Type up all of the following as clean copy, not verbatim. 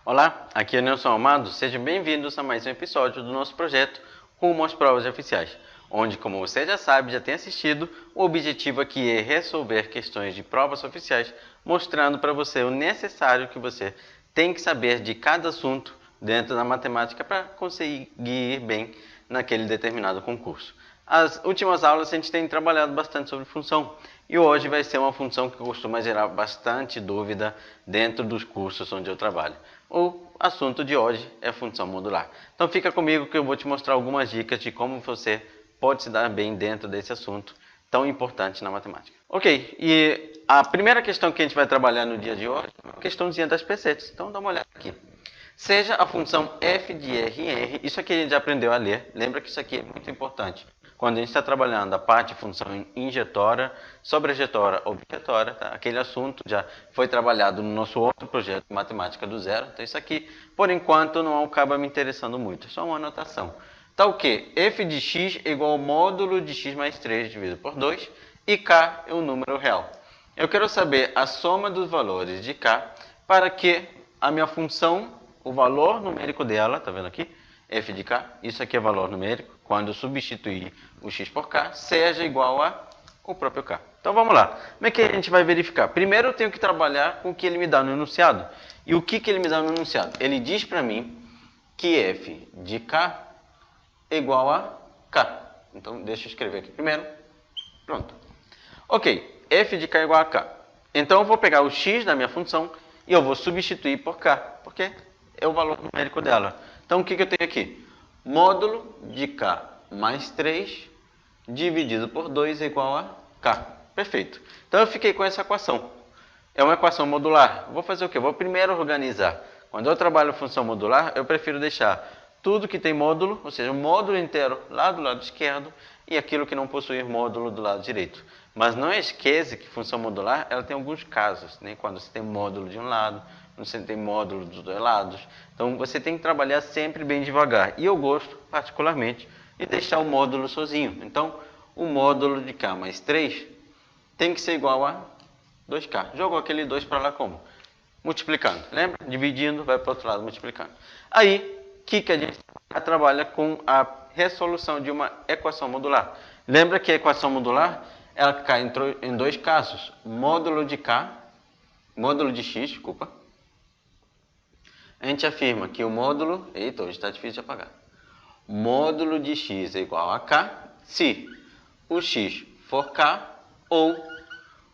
Olá, aqui é Nelson Amado, sejam bem-vindos a mais um episódio do nosso projeto Rumo às Provas Oficiais, onde, como você já sabe, já tem assistido, o objetivo aqui é resolver questões de provas oficiais, mostrando para você o necessário que você tem que saber de cada assunto dentro da matemática para conseguir ir bem naquele determinado concurso. As últimas aulas a gente tem trabalhado bastante sobre função e hoje vai ser uma função que costuma gerar bastante dúvida dentro dos cursos onde eu trabalho. O assunto de hoje é função modular. Então fica comigo que eu vou te mostrar algumas dicas de como você pode se dar bem dentro desse assunto tão importante na matemática. Ok, e a primeira questão que a gente vai trabalhar no dia de hoje é a questãozinha das pesetas. Então dá uma olhada aqui. Seja a função f de r em r, isso aqui a gente já aprendeu a ler, lembra que isso aqui é muito importante. Quando a gente está trabalhando a parte de função injetora, sobrejetora, objetora, tá? Aquele assunto já foi trabalhado no nosso outro projeto Matemática do Zero. Então isso aqui, por enquanto, não acaba me interessando muito, é só uma anotação. Tá o quê? F de x é igual ao módulo de x mais 3 dividido por 2 e k é um número real. Eu quero saber a soma dos valores de k para que a minha função, o valor numérico dela, tá vendo aqui? F de k, isso aqui é valor numérico, quando eu substituir o x por k, seja igual a o próprio k. Então vamos lá. Como é que a gente vai verificar? Primeiro eu tenho que trabalhar com o que ele me dá no enunciado. E o que ele me dá no enunciado? Ele diz para mim que f de k é igual a k. Então deixa eu escrever aqui primeiro. Pronto. Ok, f de k é igual a k. Então eu vou pegar o x da minha função e eu vou substituir por k, porque é o valor numérico dela. Então o que eu tenho aqui? Módulo de k mais 3 dividido por 2 é igual a k. Perfeito. Então eu fiquei com essa equação. É uma equação modular. Vou fazer o quê? Vou primeiro organizar. Quando eu trabalho função modular, eu prefiro deixar tudo que tem módulo, ou seja, o módulo inteiro lá do lado esquerdo e aquilo que não possui módulo do lado direito. Mas não esqueça que função modular ela tem alguns casos, né? Quando você tem módulo de um lado, quando você tem módulo dos dois lados. Então você tem que trabalhar sempre bem devagar. E eu gosto, particularmente, de deixar o módulo sozinho. Então, o módulo de k mais 3 tem que ser igual a 2k. Jogou aquele 2 para lá como? Multiplicando. Lembra? Dividindo, vai para o outro lado, multiplicando. Aí, o que a gente trabalha com a resolução de uma equação modular. Lembra que a equação modular ela cai em dois casos. Módulo de k, módulo de x, desculpa. A gente afirma que o módulo... Eita, hoje está difícil de apagar. Módulo de x é igual a k se o x for k ou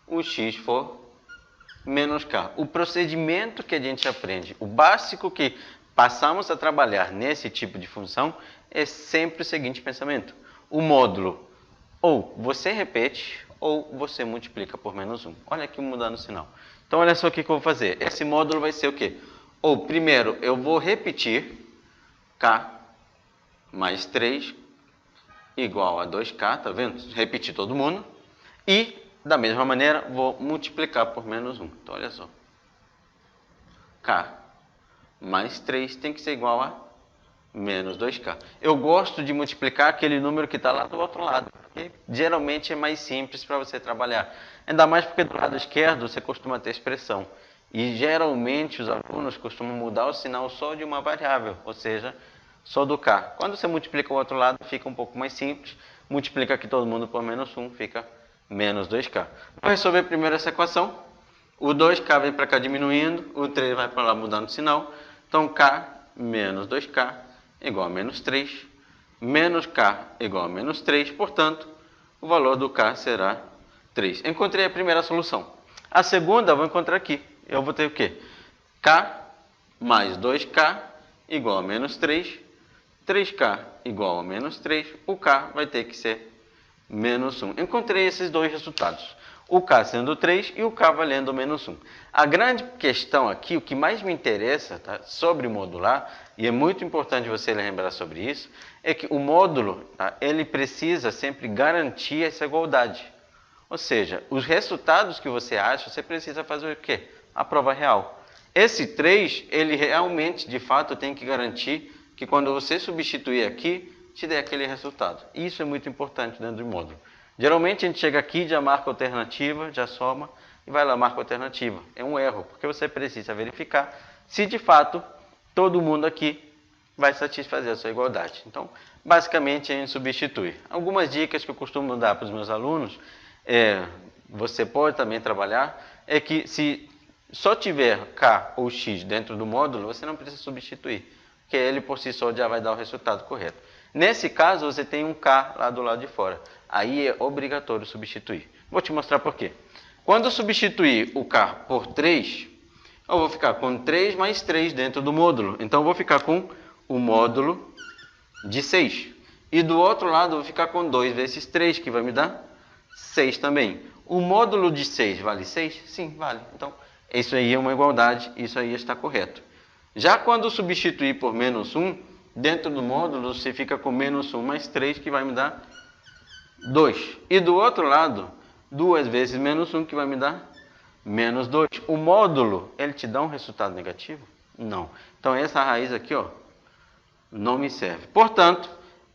o x for menos k. O procedimento que a gente aprende, o básico que passamos a trabalhar nesse tipo de função é sempre o seguinte pensamento. O módulo ou você repete ou você multiplica por menos 1. Olha aqui mudando o sinal. Então olha só o que eu vou fazer. Esse módulo vai ser o quê? Ou primeiro eu vou repetir k mais 3 igual a 2k, tá vendo? Repetir todo mundo. E da mesma maneira vou multiplicar por menos 1. Então olha só. K mais 3 tem que ser igual a menos 2k. Eu gosto de multiplicar aquele número que está lá do outro lado, porque geralmente é mais simples para você trabalhar. Ainda mais porque do lado esquerdo você costuma ter expressão. E geralmente os alunos costumam mudar o sinal só de uma variável, ou seja, só do k. Quando você multiplica o outro lado, fica um pouco mais simples. Multiplica aqui todo mundo por menos 1, fica menos 2k. Vou resolver primeiro essa equação. O 2k vem para cá diminuindo, o 3 vai para lá mudando o sinal. Então k menos 2k igual a menos 3. Menos k igual a menos 3. Portanto, o valor do k será 3. Encontrei a primeira solução. A segunda eu vou encontrar aqui. Eu vou ter o quê? K mais 2k igual a menos 3. 3k igual a menos 3. O k vai ter que ser menos 1. Encontrei esses dois resultados. O k sendo 3 e o k valendo menos 1. A grande questão aqui, o que mais me interessa, tá, sobre modular, e é muito importante você lembrar sobre isso, é que o módulo, tá, ele precisa sempre garantir essa igualdade. Ou seja, os resultados que você acha, você precisa fazer o quê? A prova real. Esse 3, ele realmente, de fato, tem que garantir que quando você substituir aqui, te dê aquele resultado. Isso é muito importante dentro do módulo. Geralmente a gente chega aqui, já marca a alternativa, já soma e vai lá, marca a alternativa. É um erro, porque você precisa verificar se de fato todo mundo aqui vai satisfazer a sua igualdade. Então, basicamente, a gente substitui. Algumas dicas que eu costumo dar para os meus alunos, você pode também trabalhar, é que se só tiver K ou X dentro do módulo, você não precisa substituir, porque ele por si só já vai dar o resultado correto. Nesse caso, você tem um K lá do lado de fora. Aí é obrigatório substituir. Vou te mostrar por quê. Quando eu substituir o K por 3, eu vou ficar com 3 mais 3 dentro do módulo. Então, eu vou ficar com o módulo de 6. E do outro lado, eu vou ficar com 2 vezes 3, que vai me dar 6 também. O módulo de 6 vale 6? Sim, vale. Então, isso aí é uma igualdade, isso aí está correto. Já quando substituir por menos 1, dentro do módulo, você fica com menos 1 mais 3, que vai me dar 2. E do outro lado, 2 vezes menos 1, que vai me dar menos 2. O módulo, ele te dá um resultado negativo? Não. Então, essa raiz aqui, ó, não me serve. Portanto,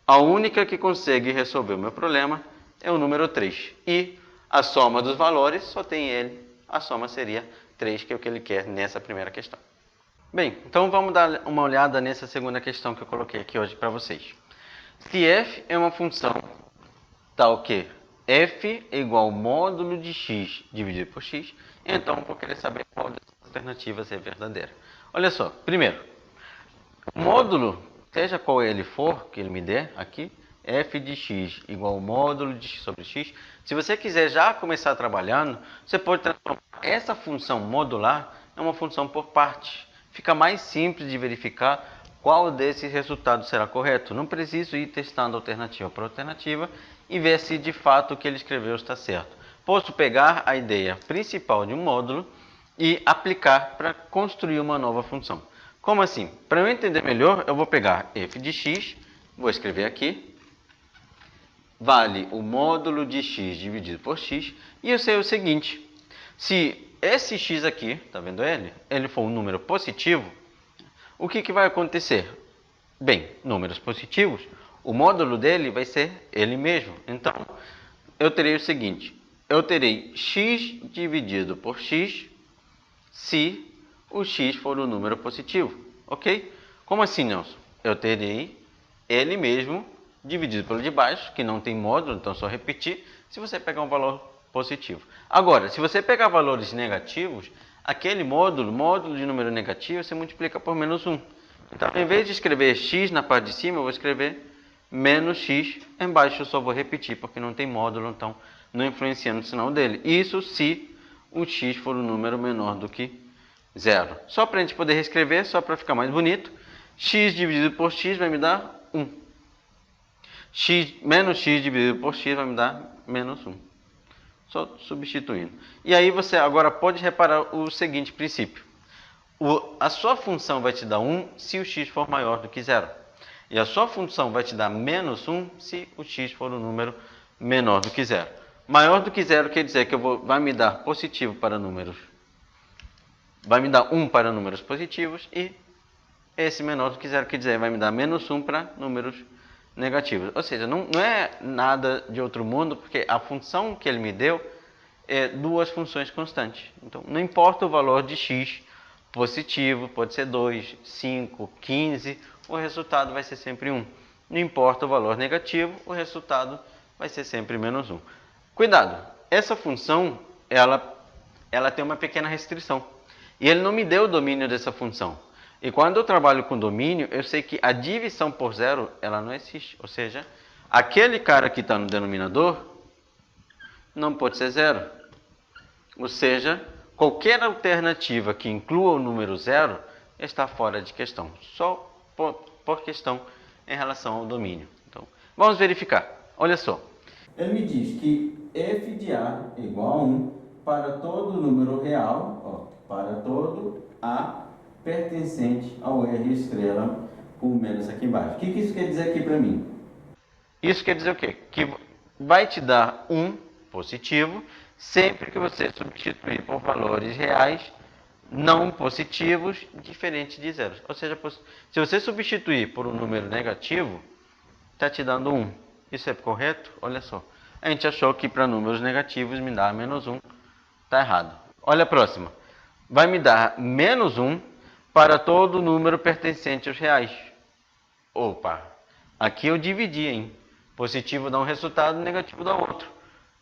a única que consegue resolver o meu problema é o número 3. E a soma dos valores só tem ele. A soma seria 3, que é o que ele quer nessa primeira questão. Bem, então vamos dar uma olhada nessa segunda questão que eu coloquei aqui hoje para vocês. Se f é uma função tal que f é igual ao módulo de x dividido por x, então eu vou querer saber qual das alternativas é verdadeira. Olha só, primeiro, o módulo, seja qual ele for, que ele me der aqui, f de x igual ao módulo de x sobre x. Se você quiser já começar trabalhando, você pode transformar essa função modular em uma função por partes. Fica mais simples de verificar qual desses resultados será correto. Não preciso ir testando alternativa por alternativa e ver se de fato o que ele escreveu está certo. Posso pegar a ideia principal de um módulo e aplicar para construir uma nova função. Como assim? Para eu entender melhor, eu vou pegar f de x, vou escrever aqui, vale o módulo de x dividido por x, e eu sei o seguinte, se esse x aqui, tá vendo ele for um número positivo, o que vai acontecer? Bem, números positivos, o módulo dele vai ser ele mesmo. Então, eu terei o seguinte, eu terei x dividido por x se o x for um número positivo, ok? Como assim, Nelson? Eu terei ele mesmo dividido pelo de baixo, que não tem módulo, então só repetir, se você pegar um valor positivo. Agora, se você pegar valores negativos, aquele módulo de número negativo, você multiplica por menos 1. Então, em vez de escrever x na parte de cima, eu vou escrever menos x embaixo, eu só vou repetir, porque não tem módulo, então não influencia no sinal dele. Isso se o x for um número menor do que 0. Só para a gente poder reescrever, só para ficar mais bonito, x dividido por x vai me dar 1. Menos x dividido por x vai me dar menos 1. Só substituindo. E aí você agora pode reparar o seguinte princípio. A sua função vai te dar 1 se o x for maior do que 0. E a sua função vai te dar menos 1 se o x for um número menor do que 0. Maior do que 0 quer dizer que vai me dar positivo para números. Vai me dar 1 para números positivos e esse menor do que 0 quer dizer vai me dar menos 1 para números negativos. Ou seja, não é nada de outro mundo, porque a função que ele me deu é duas funções constantes. Então, não importa o valor de x positivo, pode ser 2, 5, 15, o resultado vai ser sempre 1. Não importa o valor negativo, o resultado vai ser sempre menos 1. Cuidado, essa função, ela tem uma pequena restrição. E ele não me deu o domínio dessa função. E quando eu trabalho com domínio, eu sei que a divisão por zero, ela não existe. Ou seja, aquele cara que está no denominador não pode ser zero. Ou seja, qualquer alternativa que inclua o número zero está fora de questão. Só por questão em relação ao domínio. Então, vamos verificar. Olha só. Ele me diz que f de A é igual a 1 para todo número real, para todo A pertencente ao R estrela com menos aqui embaixo. O que isso quer dizer aqui para mim? Isso quer dizer o quê? Que vai te dar 1 positivo sempre que você substituir por valores reais não positivos diferentes de zero. Ou seja, se você substituir por um número negativo, está te dando 1. Isso é correto? Olha só. A gente achou que para números negativos me dá menos 1. Está errado. Olha a próxima. Vai me dar menos 1 para todo número pertencente aos reais. Opa, aqui eu dividi, hein? Positivo dá um resultado, negativo dá outro.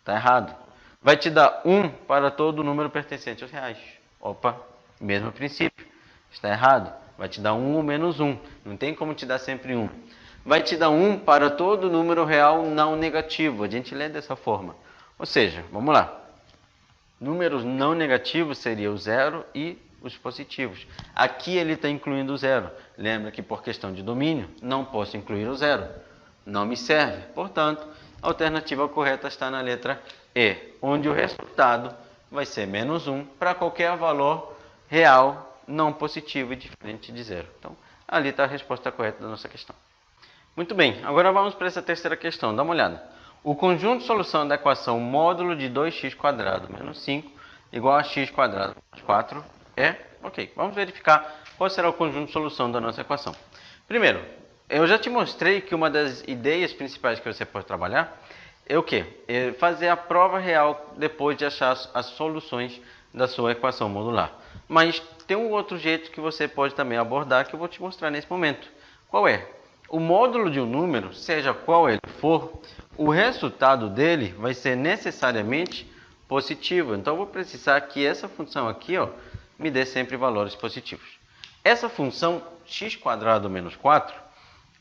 Tá errado. Vai te dar 1 para todo número pertencente aos reais. Opa, mesmo princípio. Está errado. Vai te dar 1 ou menos 1. Não tem como te dar sempre 1. Vai te dar 1 para todo número real não negativo. A gente lê dessa forma. Ou seja, vamos lá. Números não negativos seriam o 0 e os positivos. Aqui ele está incluindo o 0. Lembra que por questão de domínio, não posso incluir o 0. Não me serve. Portanto, a alternativa correta está na letra E, onde o resultado vai ser menos 1 para qualquer valor real não positivo e diferente de 0. Então, ali está a resposta correta da nossa questão. Muito bem, agora vamos para essa terceira questão. Dá uma olhada. O conjunto de solução da equação módulo de 2x² menos 5 igual a x² mais 4 é... Ok, vamos verificar qual será o conjunto de solução da nossa equação. Primeiro, eu já te mostrei que uma das ideias principais que você pode trabalhar é o quê? É fazer a prova real depois de achar as soluções da sua equação modular. Mas tem um outro jeito que você pode também abordar que eu vou te mostrar nesse momento. Qual é? O módulo de um número, seja qual ele for, o resultado dele vai ser necessariamente positivo. Então, eu vou precisar que essa função aqui, ó, me dê sempre valores positivos. Essa função x² menos 4,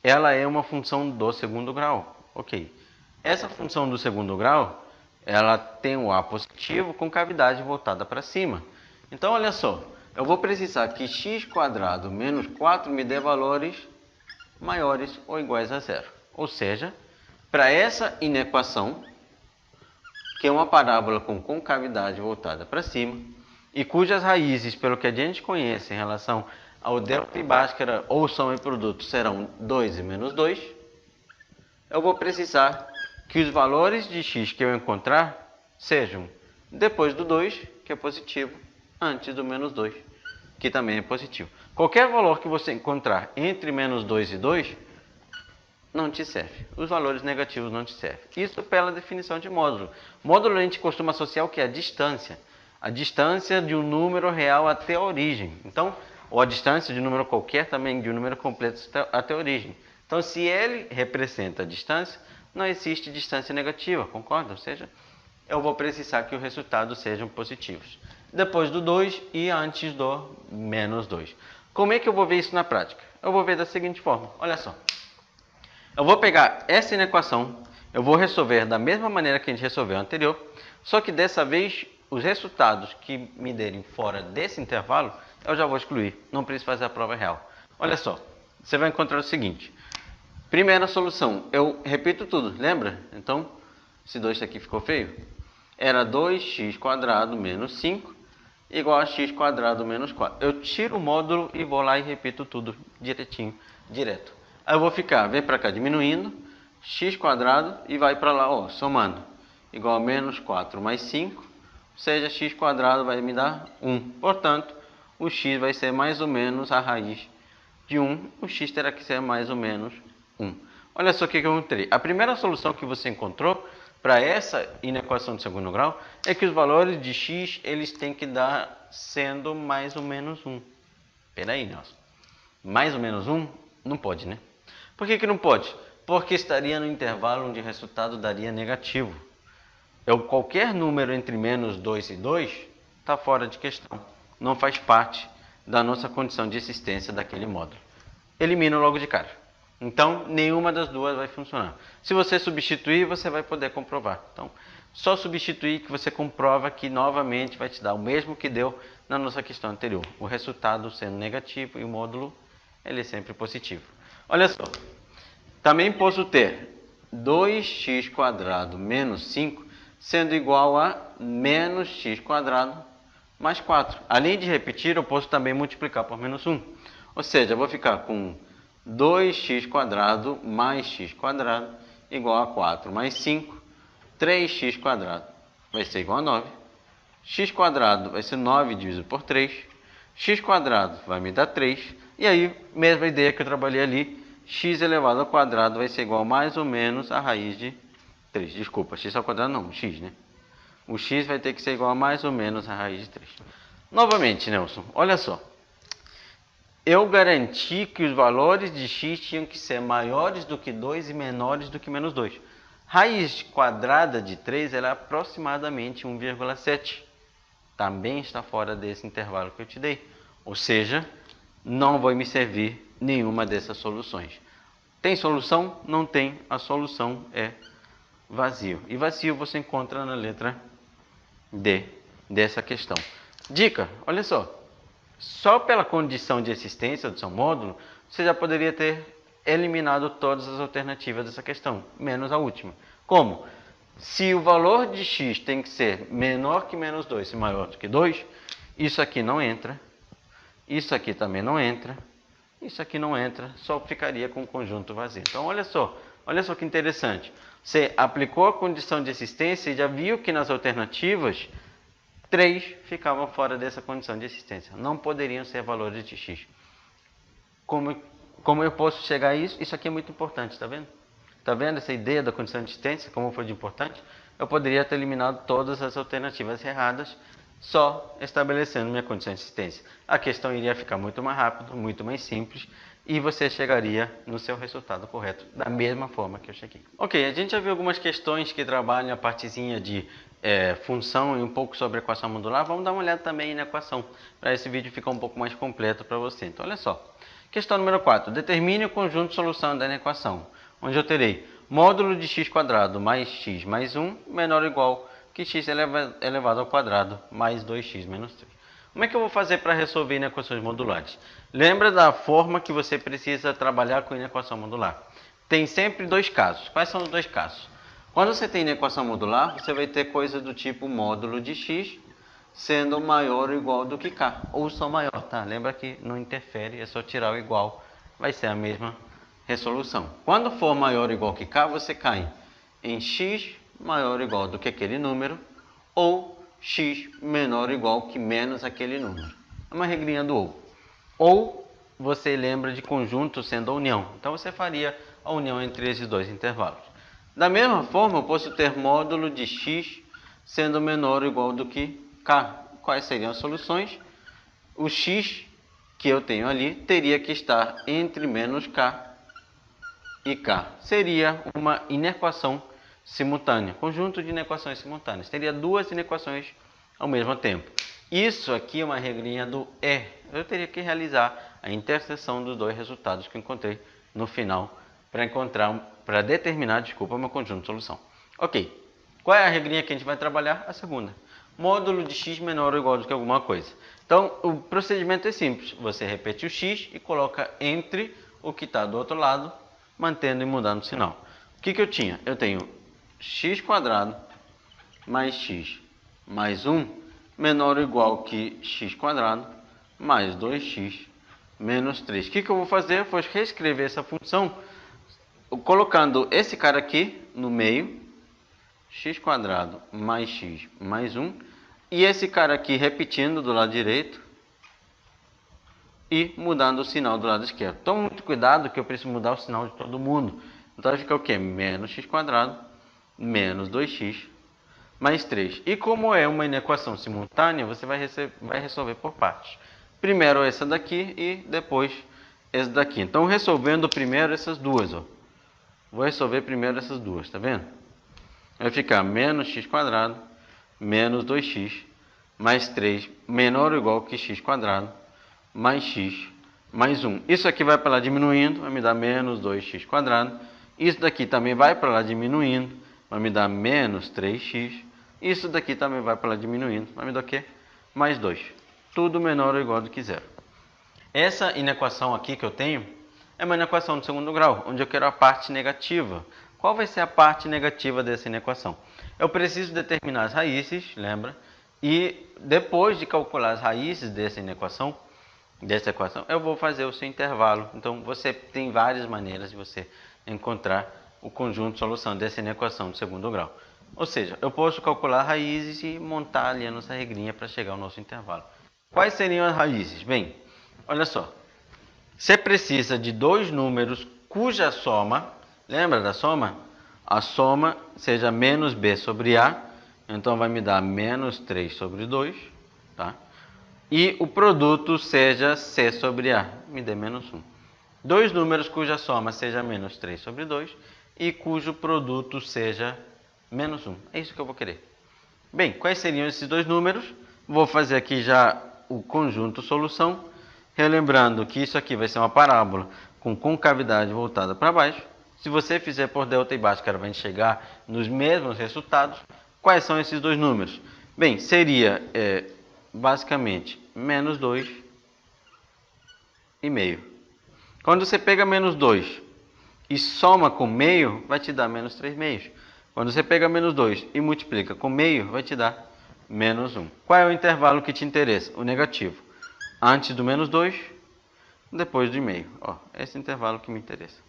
ela é uma função do segundo grau. Ok. Essa função do segundo grau, ela tem o a positivo com cavidade voltada para cima. Então, olha só, eu vou precisar que x² menos 4 me dê valores maiores ou iguais a zero. Ou seja, para essa inequação, que é uma parábola com concavidade voltada para cima, e cujas raízes, pelo que a gente conhece em relação ao delta e Bhaskara ou soma e produto, serão 2 e menos 2, eu vou precisar que os valores de x que eu encontrar sejam depois do 2, que é positivo, antes do menos 2, que também é positivo. Qualquer valor que você encontrar entre menos 2 e 2, não te serve. Os valores negativos não te servem. Isso pela definição de módulo. Módulo a gente costuma associar o que? A distância. A distância de um número real até a origem. Então, ou a distância de um número qualquer também, de um número completo até a origem. Então, se ele representa a distância, não existe distância negativa, concorda? Ou seja, eu vou precisar que os resultados sejam positivos. Depois do 2 e antes do menos 2. Como é que eu vou ver isso na prática? Eu vou ver da seguinte forma, olha só. Eu vou pegar essa inequação, eu vou resolver da mesma maneira que a gente resolveu a anterior, só que dessa vez os resultados que me derem fora desse intervalo, eu já vou excluir, não preciso fazer a prova real. Olha só, você vai encontrar o seguinte. Primeira solução, eu repito tudo, lembra? Então, esse 2 aqui ficou feio. Era 2x² menos 5 igual a x² menos 4. Eu tiro o módulo e vou lá e repito tudo direitinho, direto. Aí eu vou ficar, vem para cá diminuindo, x² e vai para lá, ó, somando. Igual a menos 4 mais 5, ou seja, x² vai me dar 1. Portanto, o x vai ser mais ou menos a raiz de 1. O x terá que ser mais ou menos 1. Olha só o que eu encontrei. A primeira solução que você encontrou para essa inequação de segundo grau é que os valores de x eles têm que dar sendo mais ou menos 1. Espera aí, Nelson. Mais ou menos 1? Não pode, né? Por que não pode? Porque estaria no intervalo onde o resultado daria negativo. Qualquer número entre menos 2 e 2 está fora de questão. Não faz parte da nossa condição de existência daquele módulo. Elimina logo de cara. Então, nenhuma das duas vai funcionar. Se você substituir, você vai poder comprovar. Então, só substituir que você comprova que novamente vai te dar o mesmo que deu na nossa questão anterior. O resultado sendo negativo e o módulo ele é sempre positivo. Olha só, também posso ter 2x² menos 5 sendo igual a menos x² mais 4. Além de repetir, eu posso também multiplicar por menos 1. Ou seja, eu vou ficar com 2x² mais x² igual a 4 mais 5. 3x² vai ser igual a 9. x² vai ser 9 dividido por 3. x² vai me dar 3. E aí, mesma ideia que eu trabalhei ali, x elevado ao quadrado vai ser igual a mais ou menos a raiz de 3. Desculpa, x ao quadrado não, x, né? O x vai ter que ser igual a mais ou menos a raiz de 3. Novamente, Nelson, olha só. eu garanti que os valores de x tinham que ser maiores do que 2 e menores do que menos 2. Raiz quadrada de 3 ela é aproximadamente 1,7. Também está fora desse intervalo que eu te dei. Ou seja, não vai me servir nenhuma dessas soluções. Tem solução? Não tem. A solução é vazio. E vazio você encontra na letra D dessa questão. Dica, olha só. Só pela condição de existência do seu módulo, você já poderia ter eliminado todas as alternativas dessa questão, menos a última. Como? Se o valor de x tem que ser menor que menos 2 e maior do que 2, isso aqui não entra, isso aqui também não entra, isso aqui não entra, só ficaria com o conjunto vazio. Então, olha só que interessante. Você aplicou a condição de existência e já viu que nas alternativas, 3 ficavam fora dessa condição de existência. Não poderiam ser valores de x. Como eu posso chegar a isso? Isso aqui é muito importante, está vendo? Está vendo essa ideia da condição de existência, como foi de importante? Eu poderia ter eliminado todas as alternativas erradas, só estabelecendo minha condição de existência. A questão iria ficar muito mais rápido, muito mais simples, e você chegaria no seu resultado correto, da mesma forma que eu cheguei. Ok, a gente já viu algumas questões que trabalham a partezinha de função e um pouco sobre equação modular. Vamos dar uma olhada também na equação, para esse vídeo ficar um pouco mais completo para você. Então, olha só. Questão número 4. Determine o conjunto de solução da equação, onde eu terei módulo de x² mais x mais 1 menor ou igual que x elevado ao quadrado mais 2x menos 3. Como é que eu vou fazer para resolver inequações modulares? Lembra da forma que você precisa trabalhar com inequação modular. Tem sempre dois casos. Quais são os dois casos? Quando você tem inequação modular, você vai ter coisa do tipo módulo de x sendo maior ou igual do que k, ou só maior, tá? Lembra que não interfere, é só tirar o igual, vai ser a mesma resolução. Quando for maior ou igual que k, você cai em x maior ou igual do que aquele número, ou x menor ou igual que menos aquele número. É uma regrinha do ou. Ou você lembra de conjunto sendo a união, então você faria a união entre esses dois intervalos. Da mesma forma, eu posso ter módulo de x sendo menor ou igual do que k. Quais seriam as soluções? O x que eu tenho ali teria que estar entre menos k e k. Seria uma inequação simultânea, conjunto de inequações simultâneas. Teria duas inequações ao mesmo tempo. Isso aqui é uma regrinha do E. Eu teria que realizar a interseção dos dois resultados que eu encontrei no final para determinar, meu conjunto de solução. Ok. Qual é a regrinha que a gente vai trabalhar? A segunda. Módulo de x menor ou igual do que alguma coisa. Então, o procedimento é simples. Você repete o x e coloca entre o que está do outro lado, mantendo e mudando o sinal. O que eu tinha? Eu tenho x² mais x mais 1 menor ou igual que x² mais 2x menos 3. O que eu vou fazer? Eu vou reescrever essa função colocando esse cara aqui no meio, x² mais x mais 1, e esse cara aqui repetindo do lado direito e mudando o sinal do lado esquerdo. Tome muito cuidado que eu preciso mudar o sinal de todo mundo. Então vai ficar o quê? Menos x² menos 2x mais 3. E como é uma inequação simultânea, você vai resolver por partes. Primeiro essa daqui e depois essa daqui. Então resolvendo primeiro essas duas, ó. Vou resolver primeiro essas duas, tá vendo? Vai ficar menos x² menos 2x mais 3 menor ou igual que x² mais x mais 1. Isso aqui vai para lá diminuindo, vai me dar menos 2x². Isso daqui também vai para lá diminuindo, vai me dar menos 3x. Isso daqui também vai para lá diminuindo, vai me dar o quê? Mais 2. Tudo menor ou igual do que zero. Essa inequação aqui que eu tenho é uma inequação de segundo grau, onde eu quero a parte negativa. Qual vai ser a parte negativa dessa inequação? Eu preciso determinar as raízes, lembra? E depois de calcular as raízes dessa equação, eu vou fazer o seu intervalo. Então, você tem várias maneiras de você encontrar o conjunto de solução dessa inequação de segundo grau. Ou seja, eu posso calcular raízes e montar ali a nossa regrinha para chegar ao nosso intervalo. Quais seriam as raízes? Bem, olha só. Você precisa de dois números cuja soma, lembra da soma? A soma seja menos b sobre a, então vai me dar menos 3 sobre 2, tá? e o produto seja C sobre A, me dê menos 1. Dois números cuja soma seja menos 3 sobre 2 e cujo produto seja menos 1. É isso que eu vou querer. Bem, quais seriam esses dois números? Vou fazer aqui já o conjunto solução, relembrando que isso aqui vai ser uma parábola com concavidade voltada para baixo. Se você fizer por delta e Bhaskara, vai chegar nos mesmos resultados. Quais são esses dois números? Bem, seria basicamente menos 2 e meio. Quando você pega menos 2 e soma com meio, vai te dar menos 3 meios. Quando você pega menos 2 e multiplica com meio, vai te dar menos 1. Qual é o intervalo que te interessa? O negativo. Antes do menos 2, depois do meio. Ó, esse intervalo que me interessa.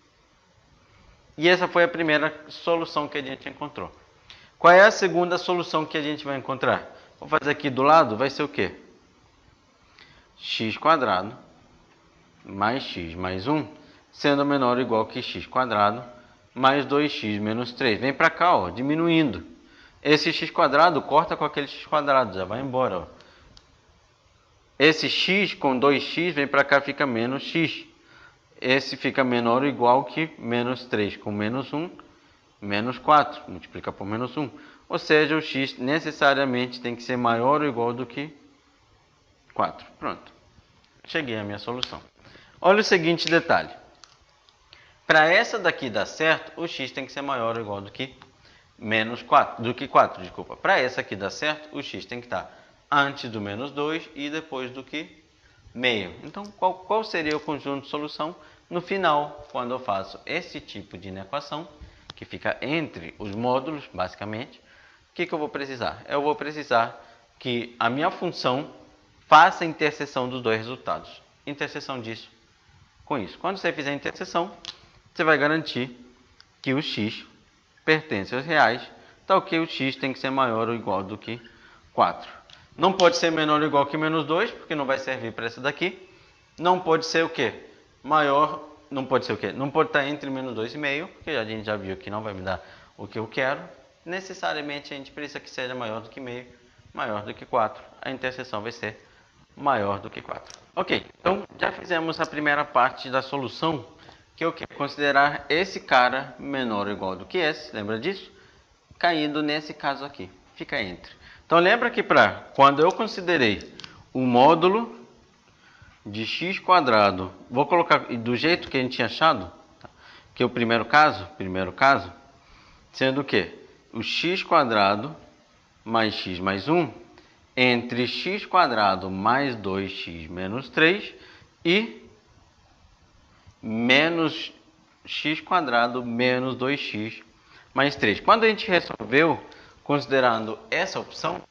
E essa foi a primeira solução que a gente encontrou. Qual é a segunda solução que a gente vai encontrar? Vou fazer aqui do lado, vai ser o quê? X quadrado mais x mais 1, sendo menor ou igual que x quadrado mais 2x menos 3. Vem para cá, ó, diminuindo. Esse x quadrado corta com aquele x quadrado, já vai embora. Ó. Esse x com 2x vem para cá, fica menos x. Esse fica menor ou igual que menos 3 com menos 1, menos 4. Multiplica por menos 1. Ou seja, o x necessariamente tem que ser maior ou igual do que 4. Pronto. Cheguei à minha solução. Olha o seguinte detalhe. Para essa daqui dar certo, o x tem que ser maior ou igual do que menos 4, do que 4, desculpa. Para essa aqui dar certo, o x tem que estar antes do menos 2 e depois do que meio. Então, qual seria o conjunto de solução? No final, quando eu faço esse tipo de inequação, que fica entre os módulos, basicamente, o que eu vou precisar? Eu vou precisar que a minha função faça a interseção dos dois resultados. Interseção disso com isso. Quando você fizer a interseção, você vai garantir que o x pertence aos reais, tal que o x tem que ser maior ou igual do que 4. Não pode ser menor ou igual que menos 2, porque não vai servir para essa daqui. Não pode ser o quê? Maior, não pode ser o quê? Não pode estar entre menos 2,5, porque a gente já viu que não vai me dar o que eu quero. Necessariamente a gente precisa que seja maior do que meio, maior do que 4. A interseção vai ser maior do que 4. Ok, então já fizemos a primeira parte da solução, que é o que? Considerar esse cara menor ou igual do que esse, lembra disso? Caindo nesse caso aqui, fica entre. Então lembra que quando eu considerei o módulo de x quadrado, vou colocar do jeito que a gente tinha achado, tá? Que é o primeiro caso, sendo o que? O x quadrado mais x mais 1, entre x quadrado mais 2x menos 3 e menos x quadrado menos 2x mais 3. Quando a gente resolveu, considerando essa opção,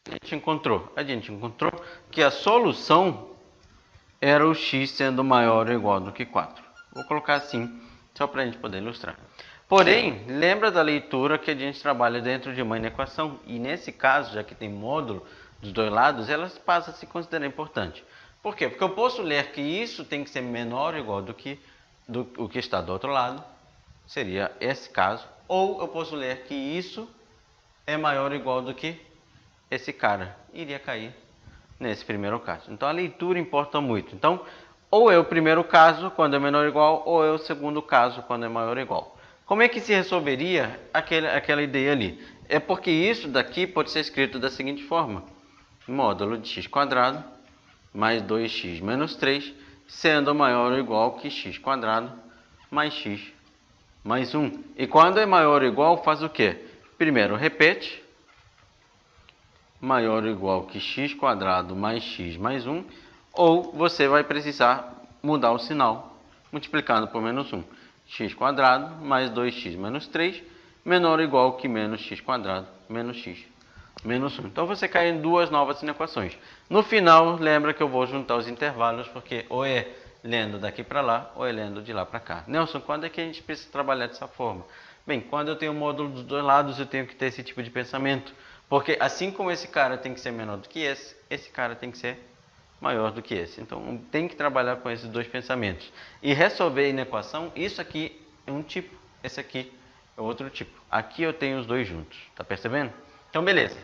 a gente encontrou que a solução era o x sendo maior ou igual do que 4. Vou colocar assim, só para a gente poder ilustrar. Porém, lembra da leitura que a gente trabalha dentro de uma inequação, e nesse caso, já que tem módulo dos dois lados, elas passam a se considerar importante. Por quê? Porque eu posso ler que isso tem que ser menor ou igual do que o que está do outro lado, seria esse caso, ou eu posso ler que isso é maior ou igual do que esse cara, iria cair nesse primeiro caso. Então a leitura importa muito. Então, ou é o primeiro caso quando é menor ou igual, ou é o segundo caso quando é maior ou igual. Como é que se resolveria aquela ideia ali? É porque isso daqui pode ser escrito da seguinte forma: módulo de x quadrado mais 2x menos 3, sendo maior ou igual que x quadrado mais x mais 1. E quando é maior ou igual, faz o quê? Primeiro repete, maior ou igual que x quadrado mais x mais 1, ou você vai precisar mudar o sinal, multiplicando por menos 1. X quadrado mais 2x menos 3, menor ou igual que menos x quadrado menos x menos 1. Então você cai em duas novas inequações. No final, lembra que eu vou juntar os intervalos, porque ou é lendo daqui para lá, ou é lendo de lá para cá. Nelson, quando é que a gente precisa trabalhar dessa forma? Bem, quando eu tenho o módulo dos dois lados, eu tenho que ter esse tipo de pensamento. Porque assim como esse cara tem que ser menor do que esse cara tem que ser maior do que esse. Então, tem que trabalhar com esses dois pensamentos. E resolver a inequação, isso aqui é um tipo, esse aqui é outro tipo. Aqui eu tenho os dois juntos, tá percebendo? Então, beleza.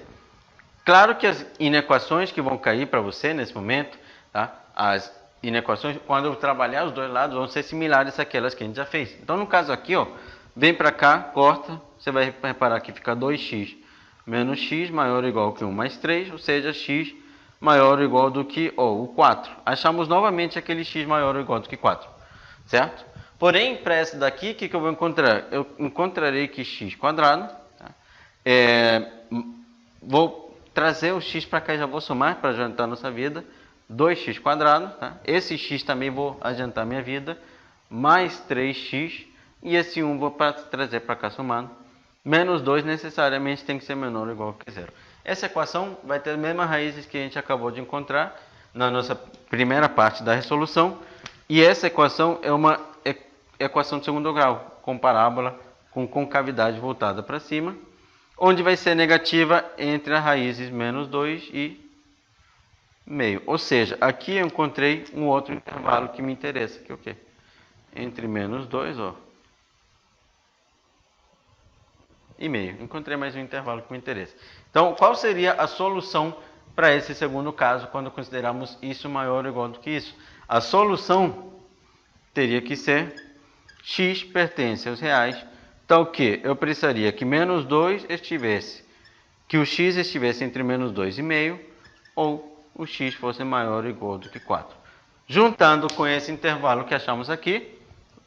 Claro que as inequações que vão cair para você nesse momento, tá? As inequações, quando eu trabalhar os dois lados, vão ser similares àquelas que a gente já fez. Então, no caso aqui, ó, vem para cá, corta, você vai reparar que fica 2x menos x maior ou igual que 1 mais 3, ou seja, x maior ou igual do que o 4. Achamos novamente aquele x maior ou igual do que 4, certo? Porém, para essa daqui, o que eu vou encontrar? Eu encontrarei que x quadrado, tá? Vou trazer o x para cá e já vou somar para adiantar nossa vida. 2x quadrado, tá? Esse x também vou adiantar minha vida, mais 3x, e esse 1 vou trazer para cá somando. Menos 2 necessariamente tem que ser menor ou igual que 0. Essa equação vai ter as mesmas raízes que a gente acabou de encontrar na nossa primeira parte da resolução. E essa equação é uma equação de segundo grau, com parábola, com concavidade voltada para cima, onde vai ser negativa entre as raízes menos 2 e meio. Ou seja, aqui eu encontrei um outro intervalo que me interessa, que é o quê? Entre menos 2, ó, e meio. Encontrei mais um intervalo que me interessa. Então, qual seria a solução para esse segundo caso, quando considerarmos isso maior ou igual do que isso? A solução teria que ser x pertence aos reais, tal que eu precisaria que menos 2 estivesse, que o x estivesse entre menos 2,5 ou o x fosse maior ou igual do que 4. Juntando com esse intervalo que achamos aqui,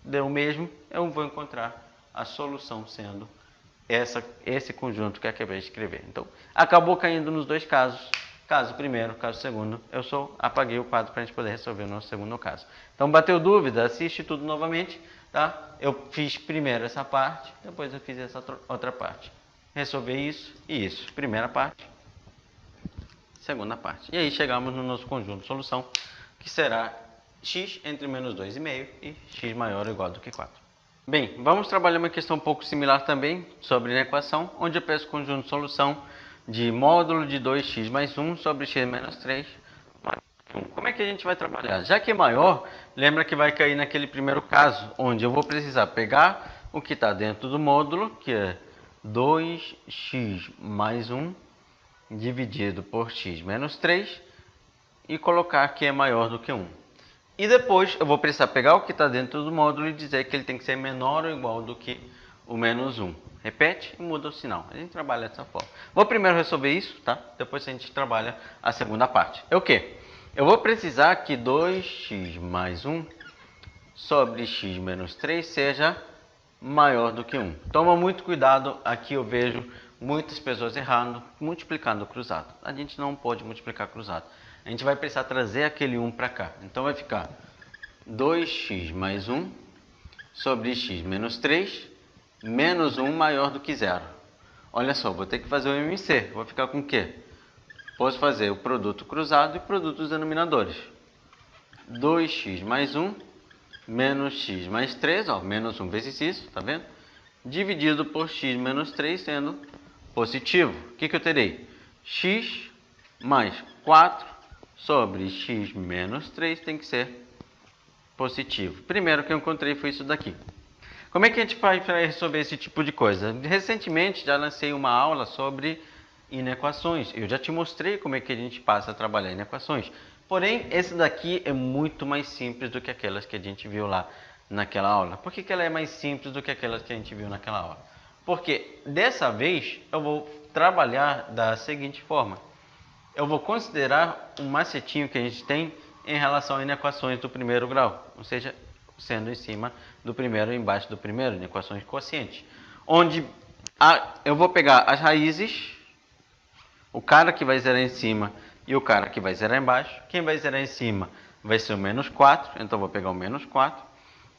deu o mesmo, eu vou encontrar a solução sendo esse conjunto que acabei de escrever. Então, acabou caindo nos dois casos. Caso primeiro, caso segundo, eu só apaguei o quadro para a gente poder resolver o nosso segundo caso. Então, bateu dúvida, assiste tudo novamente, tá? Eu fiz primeiro essa parte, depois eu fiz essa outra parte. Resolver isso e isso. Primeira parte, segunda parte. E aí chegamos no nosso conjunto de solução, que será x entre menos 2,5 e x maior ou igual do que 4. Bem, vamos trabalhar uma questão um pouco similar também sobre a equação, onde eu peço conjunto de solução de módulo de 2x mais 1 sobre x menos 3. Como é que a gente vai trabalhar? Já que é maior, lembra que vai cair naquele primeiro caso, onde eu vou precisar pegar o que está dentro do módulo, que é 2x mais 1 dividido por x menos 3, e colocar que é maior do que 1. E depois eu vou precisar pegar o que está dentro do módulo e dizer que ele tem que ser menor ou igual do que o menos 1. Repete e muda o sinal. A gente trabalha dessa forma. Vou primeiro resolver isso, tá? Depois a gente trabalha a segunda parte. É o quê? Eu vou precisar que 2x mais 1 sobre x menos 3 seja maior do que 1. Toma muito cuidado, aqui eu vejo muitas pessoas errando, multiplicando cruzado. A gente não pode multiplicar cruzado. A gente vai precisar trazer aquele 1 para cá. Então vai ficar 2x mais 1 sobre x menos 3, menos 1 maior do que 0. Olha só, vou ter que fazer o MC. Vou ficar com o quê? Posso fazer o produto cruzado e produto dos denominadores. 2x mais 1 menos x mais 3, ó, menos 1 vezes isso, tá vendo? Dividido por x menos 3 sendo positivo. O que eu terei? X mais 4 sobre x menos 3 tem que ser positivo. Primeiro que eu encontrei foi isso daqui. Como é que a gente vai resolver esse tipo de coisa? Recentemente já lancei uma aula sobre inequações. Eu já te mostrei como é que a gente passa a trabalhar inequações. Porém, esse daqui é muito mais simples do que aquelas que a gente viu lá naquela aula. Por que ela é mais simples do que aquelas que a gente viu naquela aula? Porque dessa vez eu vou trabalhar da seguinte forma. Eu vou considerar um macetinho que a gente tem em relação a inequações do primeiro grau, ou seja, sendo em cima do primeiro e embaixo do primeiro, inequações de quociente. Onde eu vou pegar as raízes, o cara que vai zerar em cima e o cara que vai zerar embaixo. Quem vai zerar em cima vai ser o menos 4, então eu vou pegar o menos 4.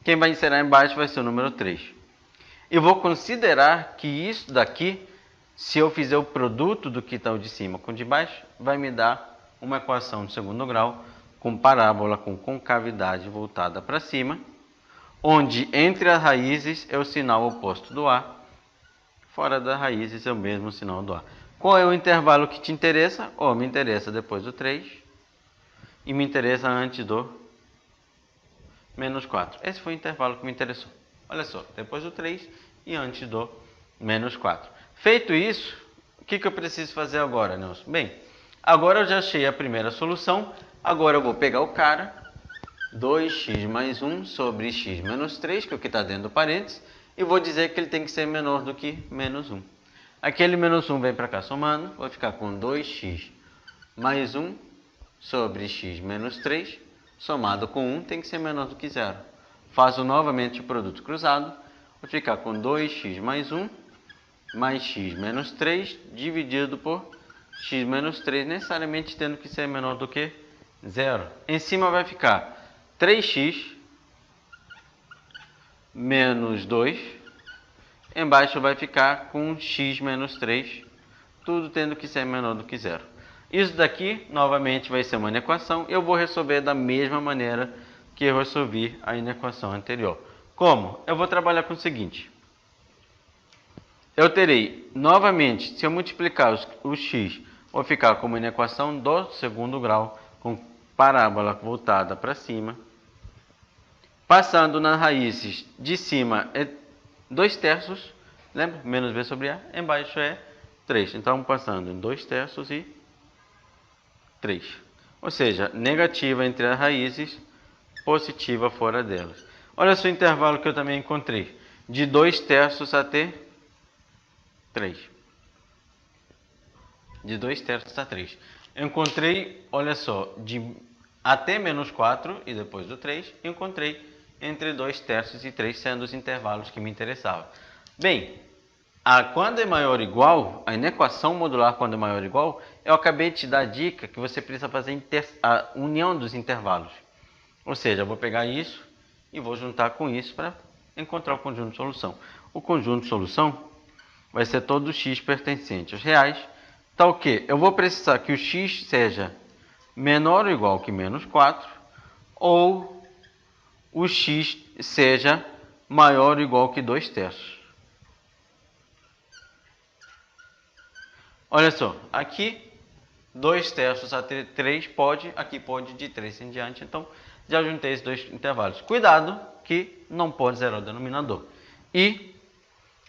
Quem vai zerar embaixo vai ser o número 3. Eu vou considerar que isso daqui, se eu fizer o produto do que está o de cima com o de baixo, vai me dar uma equação de segundo grau com parábola com concavidade voltada para cima, onde entre as raízes é o sinal oposto do A, fora das raízes é o mesmo sinal do A. Qual é o intervalo que te interessa? Me interessa depois do 3 e me interessa antes do menos 4. Esse foi o intervalo que me interessou. Olha só, depois do 3 e antes do menos 4. Feito isso, O que eu preciso fazer agora, Nelson? Bem, agora eu já achei a primeira solução. Agora eu vou pegar o cara, 2x mais 1 sobre x menos 3, que é o que está dentro do parênteses, e vou dizer que ele tem que ser menor do que menos 1. Aquele menos 1 vem para cá somando, vou ficar com 2x mais 1 sobre x menos 3, somado com 1 tem que ser menor do que 0. Faço novamente o produto cruzado, vou ficar com 2x mais 1 mais x menos 3 dividido por x menos 3, necessariamente tendo que ser menor do que 0. Em cima vai ficar 3x menos 2, embaixo vai ficar com x menos 3, tudo tendo que ser menor do que 0. Isso daqui, novamente, vai ser uma inequação. Eu vou resolver da mesma maneira que eu resolvi a inequação anterior. Como? Eu vou trabalhar com o seguinte. Eu terei, novamente, se eu multiplicar o x, vou ficar com uma inequação do segundo grau, com parábola voltada para cima. Passando nas raízes de cima é 2/3, lembra? Menos b sobre a, embaixo é 3. Então, passando em 2/3 e 3. Ou seja, negativa entre as raízes, positiva fora delas. Olha só o intervalo que eu também encontrei. De 2/3 até 3. De 2/3 a 3. Eu encontrei, olha só, de até menos 4 e depois do 3, encontrei entre 2/3 e 3, sendo os intervalos que me interessavam. Bem, quando é maior ou igual, a inequação modular quando é maior ou igual, eu acabei de te dar a dica que você precisa fazer a união dos intervalos. Ou seja, eu vou pegar isso e vou juntar com isso para encontrar o conjunto de solução. O conjunto de solução vai ser todo x pertencente aos reais. Tá o quê? Eu vou precisar que o x seja menor ou igual que menos 4 ou o x seja maior ou igual que 2/3. Olha só, aqui 2/3 a 3 pode, aqui pode de 3 em diante, então já juntei esses dois intervalos. Cuidado que não pode zerar o denominador. E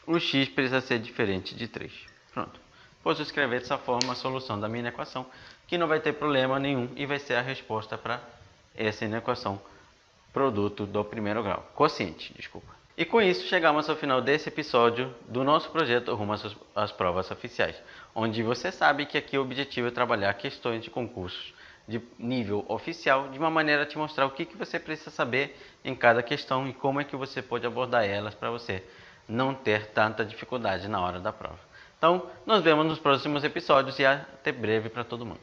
o x precisa ser diferente de 3. Pronto. Posso escrever dessa forma a solução da minha equação, que não vai ter problema nenhum e vai ser a resposta para essa inequação produto do primeiro grau. Quociente, desculpa. E com isso chegamos ao final desse episódio do nosso projeto rumo às provas oficiais, onde você sabe que aqui o objetivo é trabalhar questões de concursos de nível oficial, de uma maneira a te mostrar o que você precisa saber em cada questão e como é que você pode abordar elas para você não ter tanta dificuldade na hora da prova. Então, nos vemos nos próximos episódios e até breve para todo mundo.